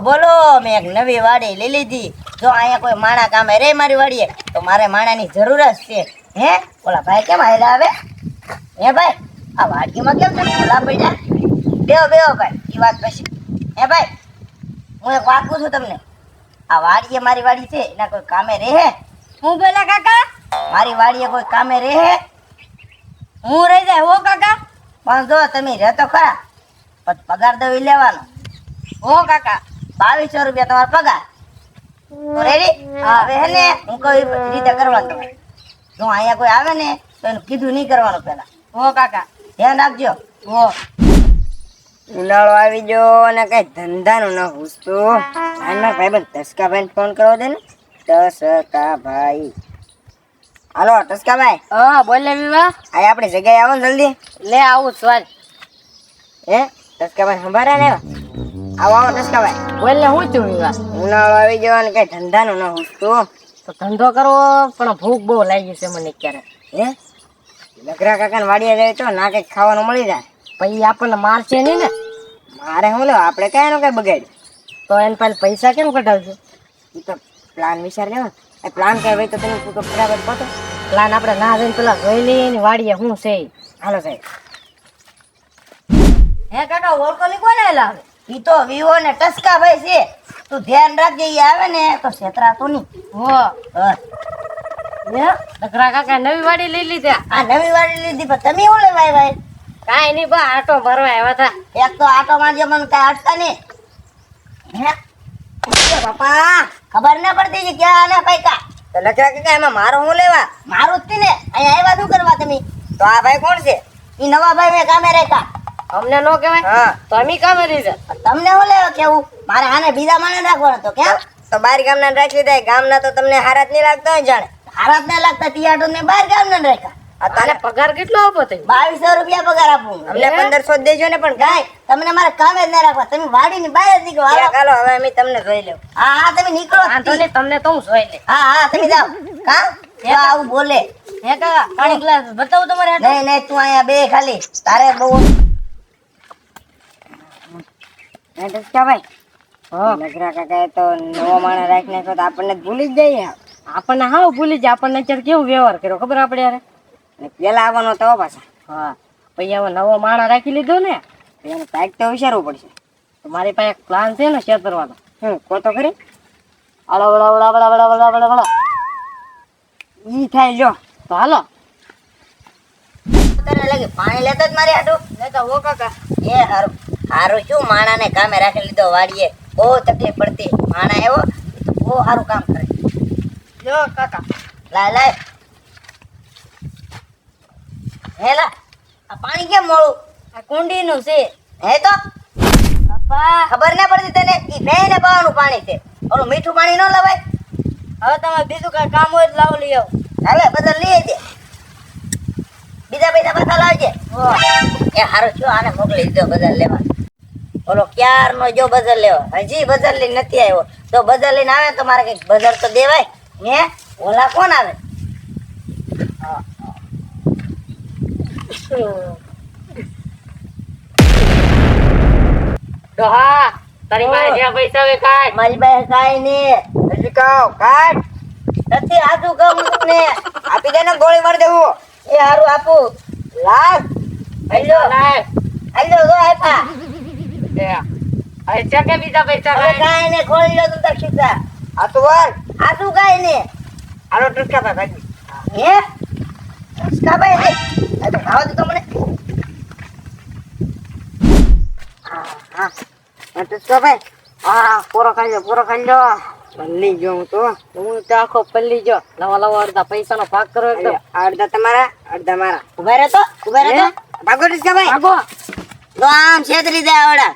બોલો મેં એક નવી વાડી લઈ લીધી. જો અહીંયા કોઈ માણા કામે રે મારી વાડીએ તો મારે માણાની જરૂર જ છે. હે ઓલા ભાઈ કેમ આયલા આવે? હે ભાઈ આ વાડીમાં કેમ તમે ખુલ્લા પડ્યા? બેહો ભાઈ એ વાત પછી. હે ભાઈ હું એક વાત પૂછું તમને, આ વાડીએ મારી વાડી છે એના કોઈ કામે રહે? હું બોલા કાકા? મારી વાડીએ કોઈ કામે રહે? હું રહી જાય હો કાકા. પણ જો તમે રહેતો ખરા પણ પગાર દવી લેવાનો. હો કાકા. 2200 રૂપિયા તમારો પગાર. તો રેડી? હવે હે ને હું કોઈ રીતે કરવાનું તમારે. જો અહીંયા કોઈ આવે ને તો એનું કીધું નહીં કરવાનું પેલા. હો કાકા. ધ્યાન રાખજો. હો. ઉનાળો આવી ગયો અને કઈ ધંધાનું ન ઘૂસતું. ભાઈના ભાઈબંધ ટસકાભાઈ ફોન કરવો દે ને. ટસકાભાઈ, હાલો ટસકાભાઈ. હા બોલ ને વિવા. આ આપણી જગ્યાએ આવો ને જલ્દી. લે આવું સ્વાલ. હે ટસકાભાઈ સંભાળ્યા ને? આવો આવો ટસકાભાઈ. બોલ ને હું છું વિવા. ઉનાળો આવી ગયો અને કઈ ધંધાનું ન ઘૂસતું. તો ધંધો કરવો પણ ભૂખ બહુ લાગી છે મને ક્યારે. હે લગરા કાકાને વાડીએ જાય તો ના કઈક ખાવાનું મળી જાય. પછી આપણને મારશે નહીં ને? મારે શું લેવા, આપણે કઈ નો કઈ બગાડ. તો એને પાસે પૈસા કેમ કઢાવજો? એ તો પ્લાન વિચાર લેવા. એ પ્લાન કઈ હોય તો તમે તું તો બરાબર પતો. પ્લાન આપણે ના જઈને પેલા જોઈ લઈએ ને વાડીએ શું છે. હાલો સાહેબ. હે કાકા ઓળખોલી કોને લાવે? ઈ તો વિવો ને ટસકાભાઈ છે. તું ધ્યાન રાખજે, ઈ આવે ને તો છેતરાતું નહીં. હો. હા. હે લગરા કાકા નવી વાડી લઈ લીધી. આ નવી વાડી લીધી પણ તમે શું લેવા આવ્યા? કાંઈ નહીં બા આટો ભરવા આવ્યા હતા. એક તો આટો મારજો મને કઈ અટતા નહીં. હે એ બાપા ખબર ના પડતી કે ક્યાં આના પૈકા. તો લગરા કાકા એમાં મારો શું લેવા? મારું જ થી ને અહીંયા આવ્યા શું કરવા તમે? તો આ ભાઈ કોણ છે? ઈ નવા ભાઈ મેં કામે રાખ્યા. અમને નો કહેવાય. હા તો અમે કામે રહી જાય. તમને શું લેવા કેવું? મારે આને બીજા માણે રાખવાનો તો કેમ? તો બાર ગામના રાખી લીધા. ગામના તો તમને હારા જ નહીં લાગતા હોય જાણે. હારાત ના લાગતા તિયાટો ને બહાર ગામ ના રાખ્યા. તારે પગાર કેટલો આપો તે? 2200 રૂપિયા પગાર આપું. અમને 1500 જ દેજો ને. પણ ગાય તમને મારે કામે જ ના રાખવા. તમે વાડીની બહાર જ નીકળો. હાલો. ચાલો હવે અમે તમને જોઈ લેવું. હા હા તમે નીકળો. વાંધો નહીં તમને તો હું જોઈ લે. હા હા તમે જાઓ. કા જો આવું બોલે. હે કાકા પાણી ગ્લાસ બતાવું તમારે હાટુ? નહીં નહીં તું અહીંયા બે ખાલી તારે બહુ ભાઈ લગરા કાકા તો નવો માણસ રાખી નાખ્યો તો આપણને જ ભૂલી જ જઈએ. આપણને હાવ ભૂલી જાય. આપણને અત્યારે કેવું વ્યવહાર કર્યો ખબર આપણે યાર. ને પેલા આવવાનો તો પાછા. હા પછી હવે નવો માણસ રાખી લીધો ને એને કાંઈક તો વિચારવું પડશે. તો મારી પાસે એક પ્લાન છે ને છેતરવાનો. કો તો ખરી. અળો વળો વળો વળો વળો વળો વળો વળો. ઈ થાય જો. તો હાલો. તને લાગે પાણી લેતો જ મારી હાટુ લેતા હો કાકા. એ હારું હારું શું માણાને કામે રાખી લીધો વાડીએ. બહુ તકલીફ પડતી. માણા આવ્યો તો બહુ સારું કામ કરે. જો કાકા. લાય લાય હેલા આ પાણી કેમ મોળું? આ કુંડીનું છે. હે તો બાપા ખબર ના પડતી તને? ઈ ભેંને પાવાનું પાણી છે. ઓલું મીઠું પાણી ન લવાય. હવે તમે બીજું કઈ કામ હોય તો લાવો લઈ આવો. હાલે બધા લઈ આવજે. બીજા પૈસા પાછા લાવજે. એ હારું છું આને મોકલી દીધો બજાર લેવા. ઓલો ક્યારનો જો બજાર લેવા હજી બજાર લઈને નથી આવ્યો. તો બજાર લઈને આવે તો મારે કઈક બજાર તો દેવાય. હે ઓલા કોણ આવે? તો હા તારી પાસે જ્યાં પૈસા હોય કાઢ. મારી પાસે કાંઈ નહીં. હજી કહો કાઢ. નથી હાચું કહું તમને. આપી દે ને ગોળી મારી દેવું. એ હારું આપું. લાગ પૈસા લાય. હાલો જો આપ્યા. હવે છે કે બીજા પૈસા હવે કાઢ. કાંઈ નહીં ખોલી લો તું તાર ખિસ્સા. આ તો વાર. હાચું કાંઈ નહીં. હાલો ટૂંકા ભાઈ. હે ટસકાભાઈ રે આ તો ખાવા દે તો મને. હા ટૂંકા ભાઈ. હા પૂરો ખાઈ લો પૂરો ખાઈ લો. ભલી ગયો હું તો. હું તો આખો પલ્લી ગયો. નવા નવા અડધા પૈસાનો ભાગ કરો એકદમ. અડધા તમારા અડધા મારા. ઉભા રહે તો ભાગો ટૂંકા ભાઈ. ભાગો. તો આમ છેતરી દે આવડા.